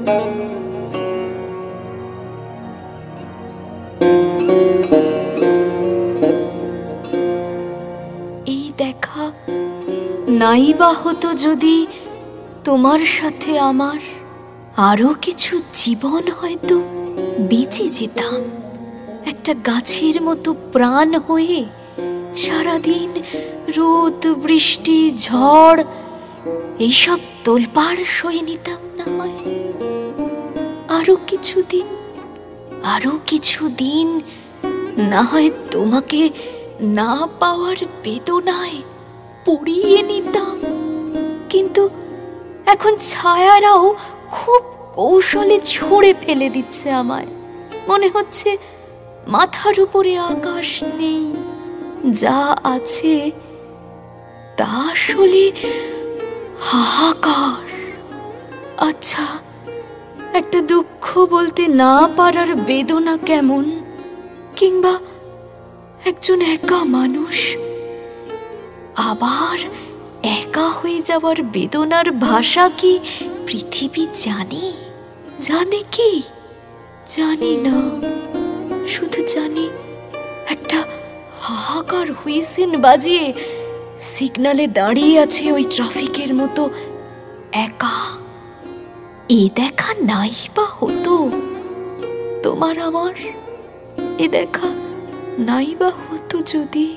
এই দেখা নাই বা হতো যদি তোমার সাথে আমার আরো কিছু জীবন হয়তো বেঁচে যেতাম, একটা গাছের মতো প্রাণ হয়ে সারাদিন রোদ বৃষ্টি ঝড় এইসব তোলপাড় সয়ে নিতাম না হয়। আরো কিছুদিন না হয় তোমাকে না পাওয়ার বেদনায় পুড়িয়ে নিতাম। কিন্তু এখন ছায়ারাও খুব কৌশলে ছুঁড়ে ফেলে দিচ্ছে আমায়। মনে হচ্ছে মাথার উপরে আকাশ নেই, যা আছে তা আসলে হাহাকার। আচ্ছা, একটা দুঃখ বলতে না পারার বেদনা কেমন, কিংবা একজন একা মানুষ আবার একা হয়ে যাওয়ার বেদনার ভাষা কি পৃথিবী জানে কি? জানি না, শুধু জানি একটা হাহাকার হুইসেল বাজিয়ে সিগনালে দাঁড়িয়ে আছে ওই ট্রাফিকের মতো একা। এ দেখা নাই বা হতো তোমার আমার, এ দেখা নাই বা হতো যদি।